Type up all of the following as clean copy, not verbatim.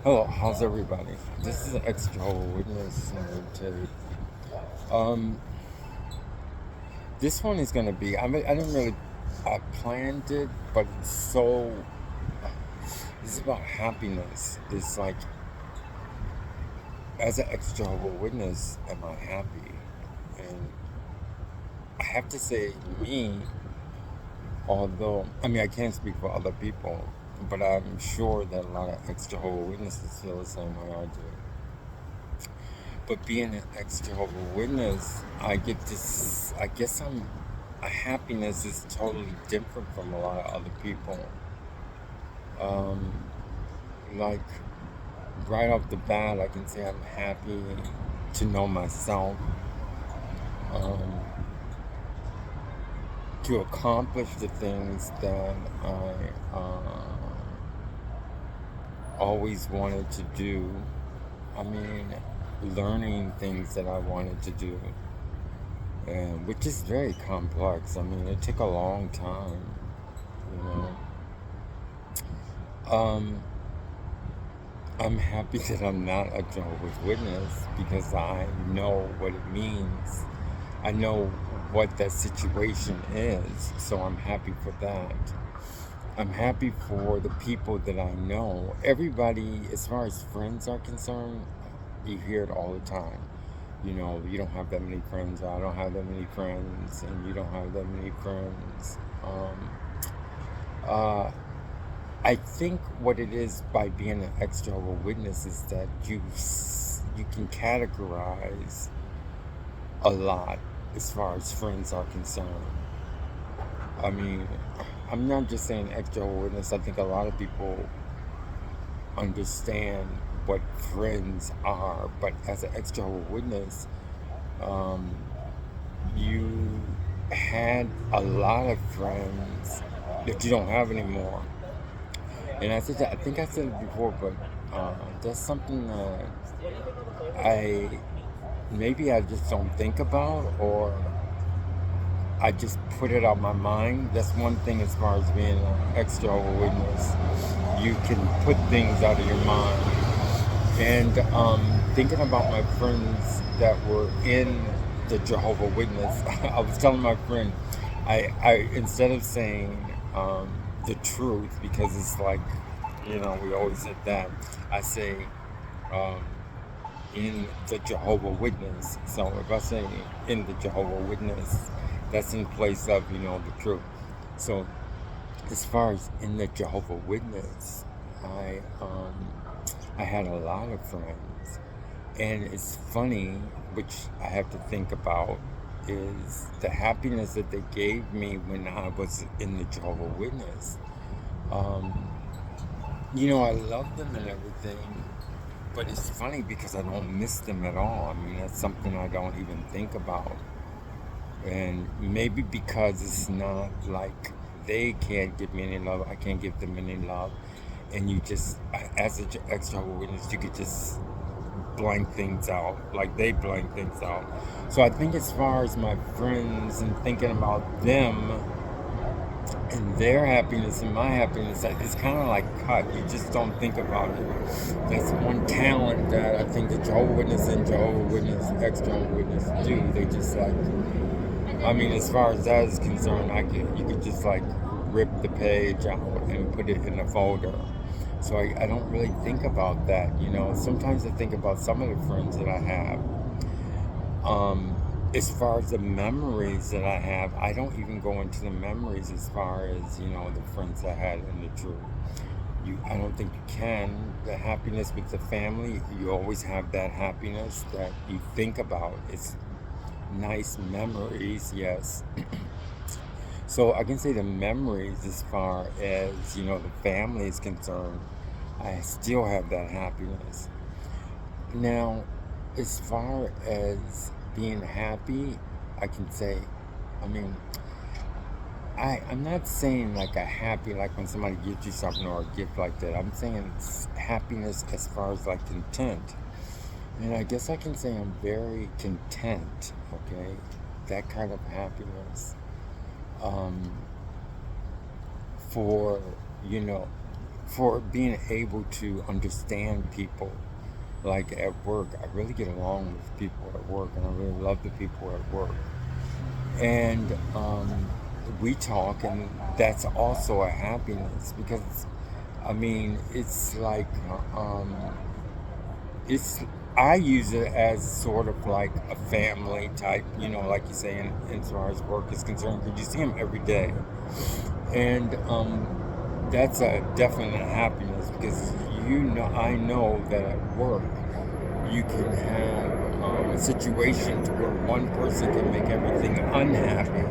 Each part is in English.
Hello, how's everybody? This is an ex-Jehovah Witness tape. Um, this one is gonna be. I didn't really. I planned it, but it's so. It's about happiness. It's like, as an ex-Jehovah Witness, am I happy? And I have to say, me. Although I can't speak for other people, but I'm sure that a lot of ex-Jehovah Witnesses feel the same way I do. But being an ex-Jehovah Witness, I get this. I guess a happiness is totally different from a lot of other people. Um, like right off the bat, I can say I'm happy to know myself, um, to accomplish the things that I always wanted to do. I mean, learning things that I wanted to do, and which is very complex. I mean, it took a long time, you know. Um, I'm happy that I'm not a Jehovah's Witness because I know what it means. I know what that situation is, so I'm happy for that. I'm happy for the people that I know. Everybody, as far as friends are concerned, you hear it all the time. You know, you don't have that many friends, I don't have that many friends, and you don't have that many friends. Uh, I think what it is by being an ex-Jehovah Witness is that you can categorize a lot as far as friends are concerned. I mean, I'm not just saying ex-Jehovah Witness. I think a lot of people understand what friends are, but as an ex-Jehovah Witness, um, you had a lot of friends that you don't have anymore. And I said that, I think I said it before, but that's something that I maybe I just don't think about, or I just put it out my mind. That's one thing as far as being an extra witness. You can put things out of your mind. And thinking about my friends that were in the Jehovah Witness, I was telling my friend, I instead of saying the truth, because it's like, we always said that, I say um, in the Jehovah Witness. So if I say in the Jehovah Witness, that's in place of, the truth. So as far as in the Jehovah Witness, I um, I had a lot of friends, and it's funny, which I have to think about, is the happiness that they gave me when I was in the Jehovah Witness. Um, I love them and everything, but it's funny because I don't miss them at all. I mean, that's something I don't even think about. And maybe because it's not like they can't give me any love, I can't give them any love. And you just, as an extra witness, you could just blank things out, like they blank things out. So I think as far as my friends and thinking about them and their happiness and my happiness, it's kind of like cut. You just don't think about it. That's one talent that I think the Jehovah Witness and Jehovah Witness, ex-Jehovah Witness do. They just like, I mean, as far as that is concerned, you could just like rip the page out and put it in a folder. So I don't really think about that, Sometimes I think about some of the friends that I have. As far as the memories that I have, I don't even go into the memories as far as, the friends I had in the truth. I don't think you can. The happiness with the family, you always have that happiness that you think about. It's nice memories, yes. So I can say the memories as far as, the family is concerned, I still have that happiness. Now, as far as being happy, I can say, I mean, I'm not saying like a happy, like when somebody gives you something or a gift like that. I'm saying it's happiness as far as like content. And I guess I can say I'm very content, okay? That kind of happiness. Um, for, you know, for being able to understand people. Like at work, I really get along with people at work, and I really love the people at work. And we talk, and that's also a happiness because, I mean, it's like, it's, I use it as sort of like a family type, like you say, in as far as work is concerned, because you see them every day. And that's a definite happiness because, I know that at work you can have a situation to where one person can make everything unhappy.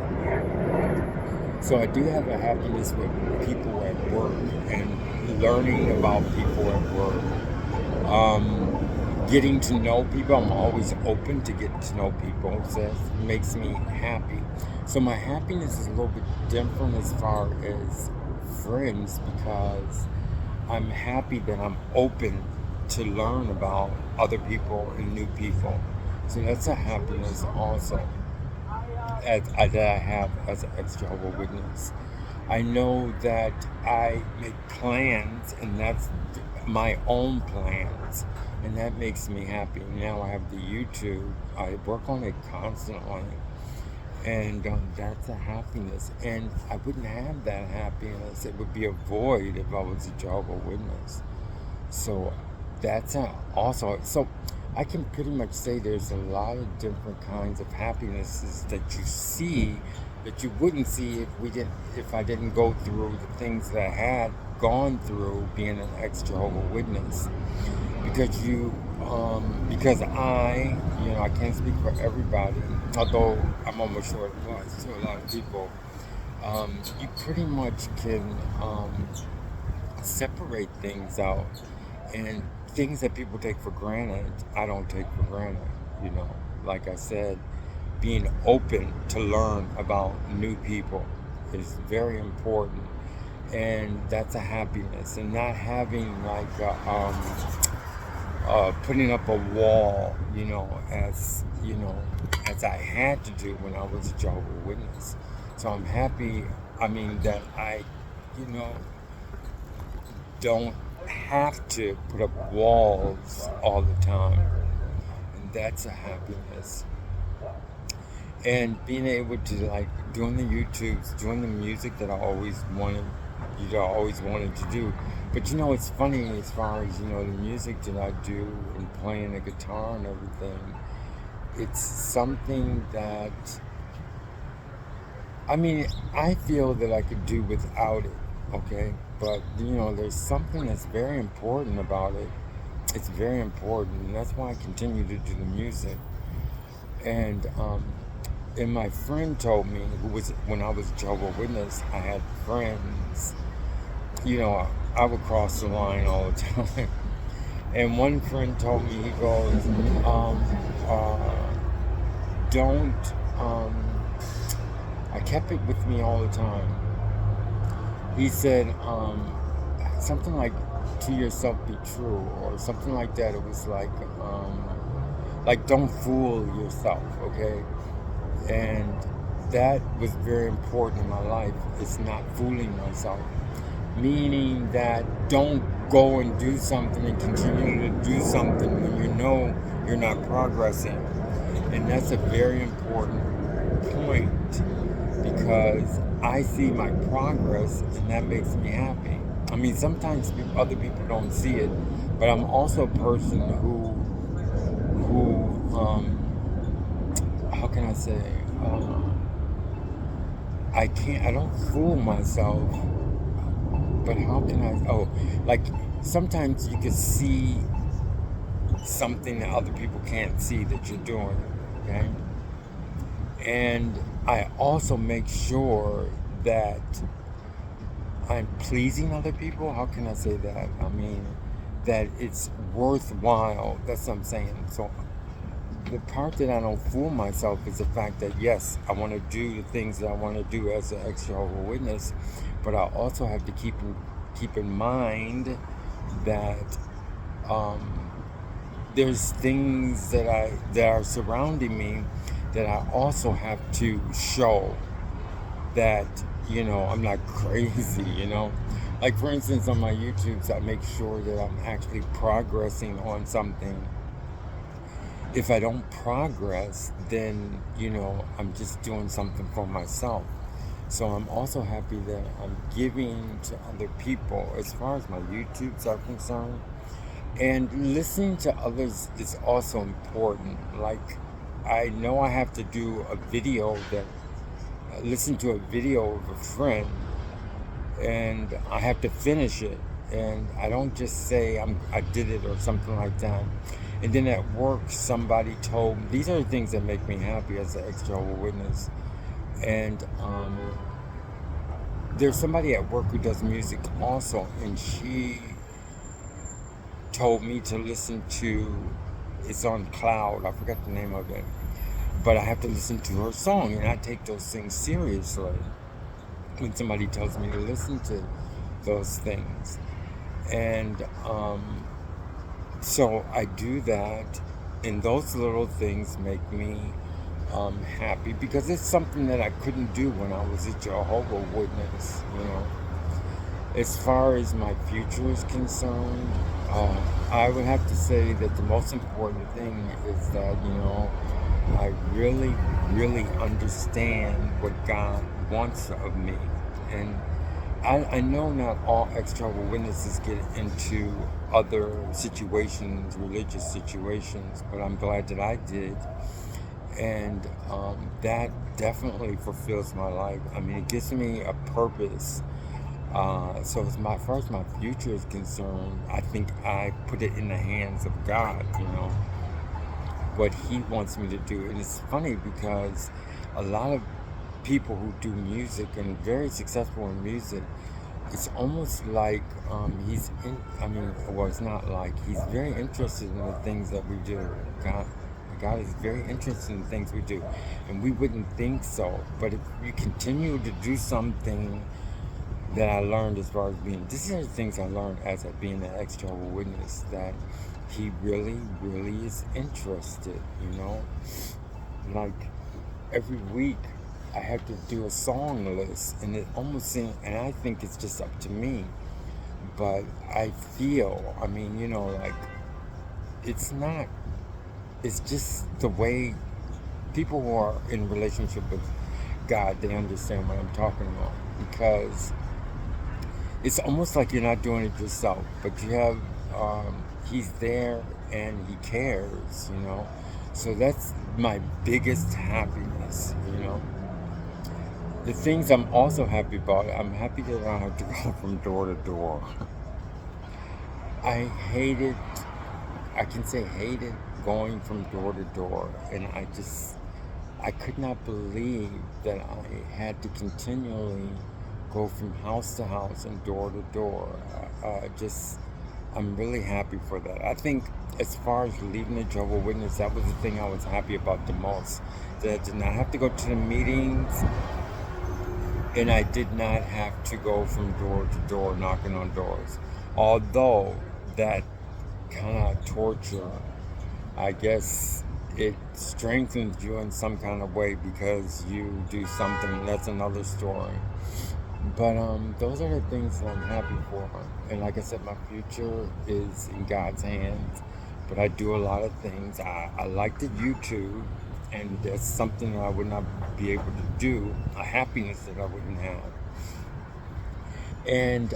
So I do have a happiness with people at work and learning about people at work. Getting to know people, I'm always open to getting to know people, so that makes me happy. So my happiness is a little bit different as far as friends because I'm happy that I'm open to learn about other people and new people. So that's a happiness also that I have as an ex-Jehovah Witness. I know that I make plans, and that's my own plans, and that makes me happy. Now I have the YouTube. I work on it constantly, and that's a happiness. And I wouldn't have that happiness. It would be a void if I was a Jehovah Witness. So that's also so. I can pretty much say there's a lot of different kinds of happinesses that you see that you wouldn't see if I didn't go through the things that I had gone through being an ex-Jehovah Witness. Because because I can't speak for everybody, although I'm almost sure it applies to a lot of people. You pretty much can separate things out, and things that people take for granted, I don't take for granted. You know, like I said, being open to learn about new people is very important, and that's a happiness. And not having like putting up a wall, as I had to do when I was a Jehovah's Witness. So I'm happy. I mean that I, you know, don't have to put up walls all the time, and that's a happiness. And being able to like doing the YouTubes, doing the music that I always wanted to do. But it's funny as far as the music that I do and playing the guitar and everything. It's something that I feel that I could do without it. Okay, but there's something that's very important about it. It's very important, and that's why I continue to do the music. And and my friend told me, who was when I was Jehovah's Witness, I had friends. I would cross the line all the time. And one friend told me, he goes, uh, "Don't." I kept it with me all the time. He said something "To yourself be true," or something like that. It was like don't fool yourself, okay? And that was very important in my life. It's not fooling myself, meaning that don't go and do something and continue to do something when you know you're not progressing. And that's a very important point because I see my progress, and that makes me happy. Sometimes other people don't see it, but I'm also a person who how can I say, I don't fool myself, but how can like sometimes you can see something that other people can't see that you're doing, okay? And I also make sure that I'm pleasing other people. How can I say that? That it's worthwhile. That's what I'm saying. So the part that I don't fool myself is the fact that yes, I want to do the things that I want to do as an ex-Jehovah's Witness, but I also have to keep in mind that there's things that are surrounding me that I also have to show that I'm not crazy. Like, for instance, on my YouTubes, I make sure that I'm actually progressing on something. If I don't progress, then, I'm just doing something for myself. So I'm also happy that I'm giving to other people as far as my YouTubes are concerned. And listening to others is also important. Like, I know I have to do a video listen to a video of a friend, and I have to finish it. And I don't just say I did it or something like that. And then at work, somebody told me, these are the things that make me happy as an ex-Jehovah Witness. And there's somebody at work who does music also, and she told me to listen to, it's on Cloud, I forgot the name of it, but I have to listen to her song, and I take those things seriously when somebody tells me to listen to those things. And so I do that, and those little things make me happy, because it's something that I couldn't do when I was a Jehovah Witness. As far as my future is concerned, I would have to say that the most important thing is that, I really, really understand what God wants of me. And I know not all ex-Jehovah Witnesses get into other situations, religious situations, but I'm glad that I did. And that definitely fulfills my life. I mean, it gives me a purpose. So far as my future is concerned, I think I put it in the hands of God, what He wants me to do. And it's funny because a lot of people who do music and very successful in music, it's almost like well, it's not like, He's very interested in the things that we do. God is very interested in the things we do. And we wouldn't think so. But if you continue to do something that I learned as far as these are the things I learned as being an ex-Jehovah Witness, that He really, really is interested. Like, every week I have to do a song list, and it almost seems, and I think it's just up to me, but I feel, like, it's not, it's just the way people who are in relationship with God, they understand what I'm talking about, because it's almost like you're not doing it yourself, but you have, He's there and He cares. So that's my biggest happiness. The things I'm also happy about, I'm happy that I don't have to go from door to door. I hated, I can say hated going from door to door, and I could not believe that I had to continually go from house to house and door to door. I'm really happy for that. I think as far as leaving the Jehovah Witness, that was the thing I was happy about the most. That I did not have to go to the meetings, and I did not have to go from door to door knocking on doors. Although that kind of torture, I guess it strengthens you in some kind of way because you do something. That's another story. But those are the things that I'm happy for. And like I said, my future is in God's hands. But I do a lot of things. I like the YouTube, and that's something that I would not be able to do, a happiness that I wouldn't have. And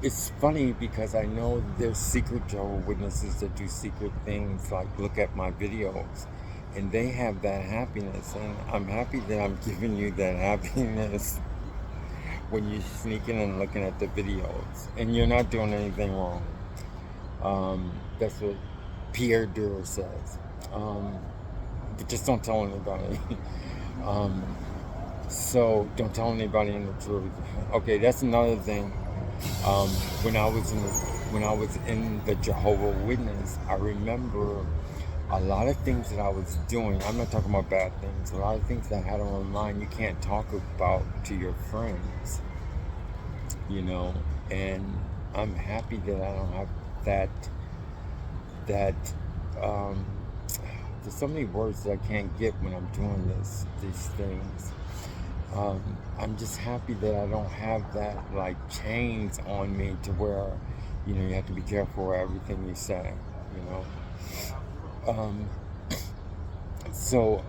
it's funny because I know there's secret Jehovah Witnesses that do secret things, like look at my videos, and they have that happiness. And I'm happy that I'm giving you that happiness when you're sneaking and looking at the videos, and you're not doing anything wrong. That's what Pierre Durr says. But just don't tell anybody. um, so don't tell anybody in the truth. Okay, that's another thing. Um, when I was in the Jehovah Witness, I remember a lot of things that I was doing. I'm not talking about bad things. A lot of things that I had on my mind you can't talk about to your friends. And I'm happy that I don't have that there's so many words that I can't get when I'm doing these things. I'm just happy that I don't have that like chains on me to where, you have to be careful with everything you say, you know. Um, so,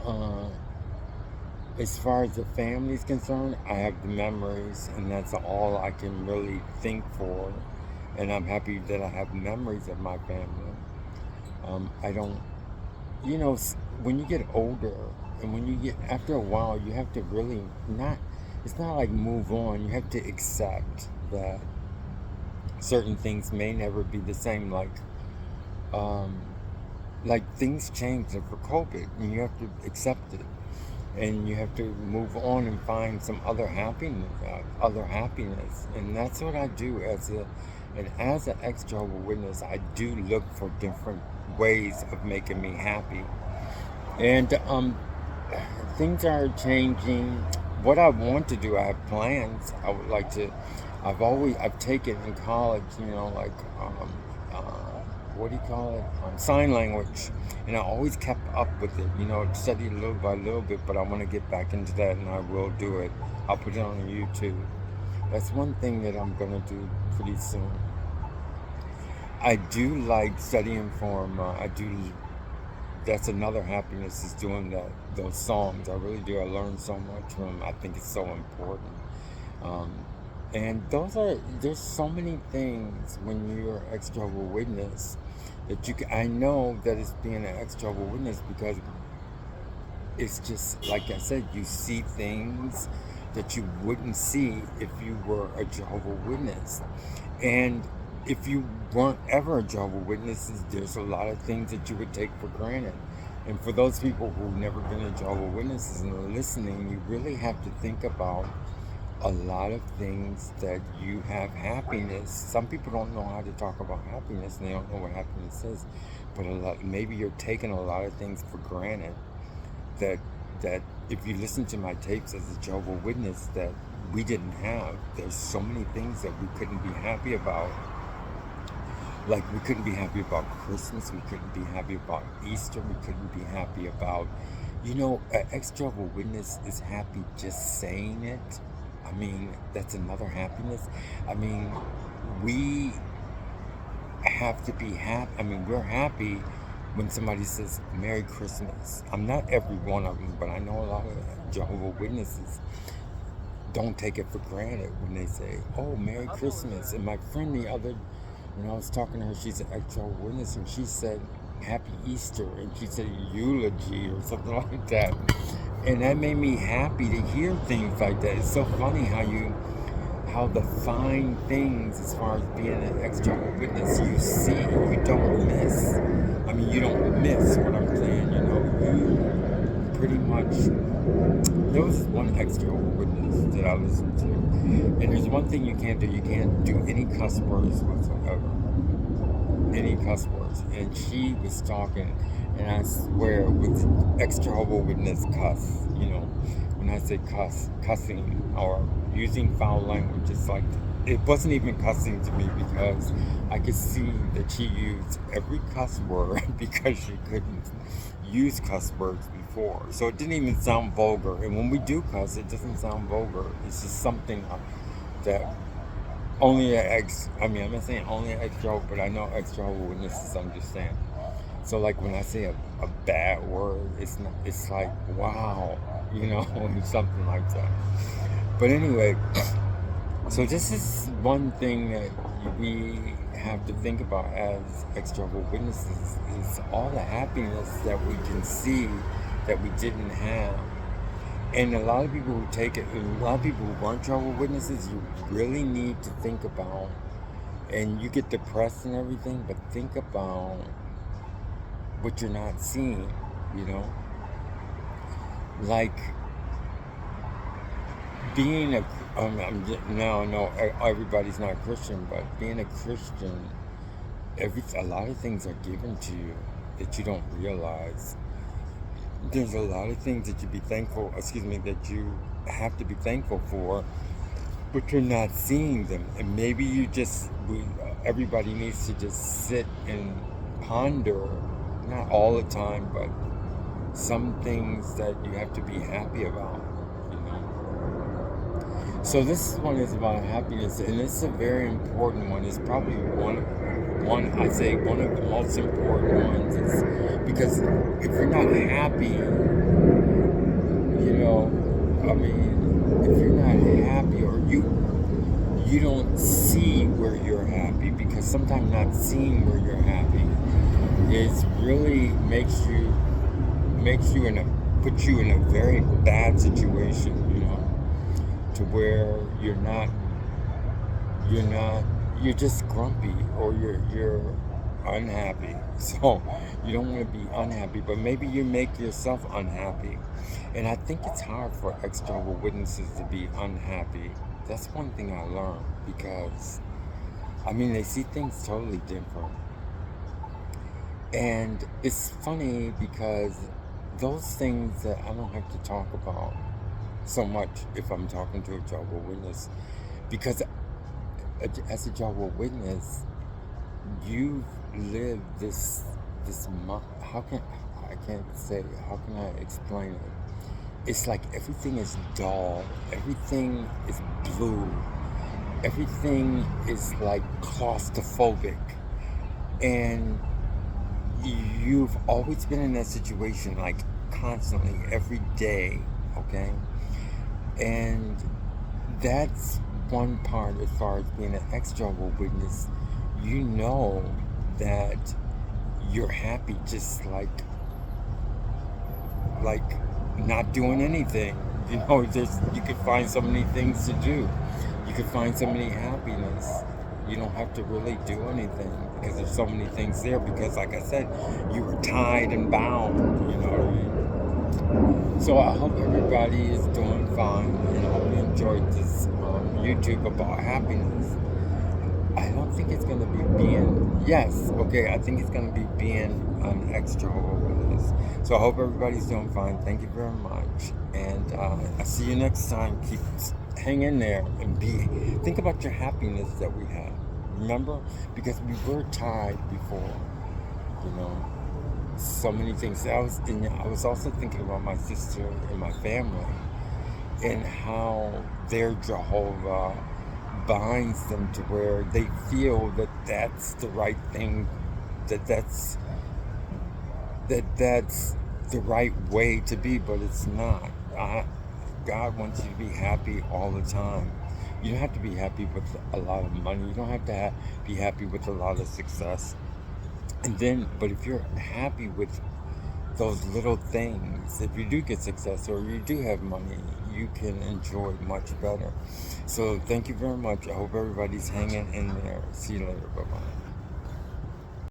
as far as the family's concerned, I have the memories, and that's all I can really think for. And I'm happy that I have memories of my family. I don't, when you get older, and when you get, after a while, you have to really not, it's not like move on. You have to accept that certain things may never be the same. Um, like things change for COVID, and you have to accept it, and you have to move on and find some other happiness, and that's what I do as an ex-Jehovah Witness. I do look for different ways of making me happy, and things are changing. What I want to do, I have plans. I would like to. I've taken in college, like uh, what do you call it? Sign language, and I always kept up with it. Studied little by little bit, but I want to get back into that, and I will do it. I'll put it on YouTube. That's one thing that I'm gonna do pretty soon. I do like studying from. I do. That's another happiness is doing those songs. I really do. I learn so much from them. I think it's so important. Um, and there's so many things when you're an extra witness that I know that it's being an extra witness because it's just, like I said, you see things that you wouldn't see if you were a Jehovah Witness. And if you weren't ever a Jehovah Witnesses, there's a lot of things that you would take for granted. And for those people who've never been a Jehovah Witnesses and are listening, you really have to think about a lot of things that you have happiness. Some people don't know how to talk about happiness, and they don't know what happiness is. But maybe you're taking a lot of things for granted that that if you listen to my tapes as a Jehovah Witness that we didn't have. There's so many things that we couldn't be happy about. Like we couldn't be happy about Christmas, we couldn't be happy about Easter, we couldn't be happy about, an ex-Jehovah Witness is happy just saying it. I mean, that's another happiness. I mean, we have to be happy. I mean, we're happy when somebody says Merry Christmas. I'm not every one of them, but I know a lot of Jehovah Witnesses don't take it for granted when they say, "Oh, Merry Christmas." And my friend when I was talking to her, she's an actual witness, and she said, "Happy Easter," and she said eulogy or something like that. And that made me happy to hear things like that. It's so funny how the fine things as far as being an extra witness you see, you don't miss. I mean, you don't miss what I'm saying, you pretty much. There was one extra witness that I listened to, and there's one thing you can't do. You can't do any cuss words whatsoever. Any cuss words. And she was talking, and I swear, with extra witness cuss. When I say cussing or using foul language, it's like it wasn't even cussing to me because I could see that she used every cuss word because she couldn't use cuss words before. So it didn't even sound vulgar. And when we do cuss, it doesn't sound vulgar. It's just something that I mean, I'm not saying only an extra, but I know extra witnesses understand. So like when I say a bad word, it's like, wow, something like that. But anyway, so this is one thing that we have to think about as extra witnesses is all the happiness that we can see that we didn't have. And a lot of people who take it, and a lot of people who weren't Jehovah Witnesses, you really need to think about, and you get depressed and everything, but think about what you're not seeing, you know? Like being now I know everybody's not a Christian, but being a Christian, a lot of things are given to you that you don't realize. There's a lot of things that that you have to be thankful for, but you're not seeing them. And maybe everybody needs to just sit and ponder, not all the time, but some things that you have to be happy about, you know. So this one is about happiness, and it's a very important one. It's probably one I'd say one of the most important ones. Is because if you're not happy, I mean, if you're not happy, or you don't see where you're happy, because sometimes not seeing where you're happy is really makes you in a puts you in a very bad situation, to where you're not you're just grumpy, or you're unhappy. So you don't want to be unhappy, but maybe you make yourself unhappy. And I think it's hard for ex-Jehovah Witnesses to be unhappy. That's one thing I learned, because I mean they see things totally different. And it's funny because those things that I don't have to talk about so much if I'm talking to a Jehovah Witness, because as a Jehovah Witness, you've lived how can I can't say, how can I explain it? It's like everything is dull, everything is blue, everything is like claustrophobic, and you've always been in that situation, like constantly, every day, okay? And that's one part as far as being an ex-Jehovah Witness. You know that you're happy just like not doing anything. You could find so many things to do. You could find so many happiness. You don't have to really do anything, because there's so many things there. Because, like I said, you were tied and bound. You know what I mean? So I hope everybody is doing fine, and I hope you enjoyed this YouTube about happiness. I don't think it's going to be being, yes, okay, I think it's going to be being an ex-Jehovah Witness. So I hope everybody's doing fine. Thank you very much. And I'll see you next time. Keep hang in there and think about your happiness that we have. Remember? Because we were tied before, you know, so many things. I was also thinking about my sister and my family, and how their Jehovah binds them to where they feel that that's the right thing, that that's the right way to be, but it's not. God wants you to be happy all the time. You don't have to be happy with a lot of money. You don't have to be happy with a lot of success. But if you're happy with those little things, if you do get success or you do have money, you can enjoy much better. So thank you very much. I hope everybody's hanging in there. See you later. Bye-bye.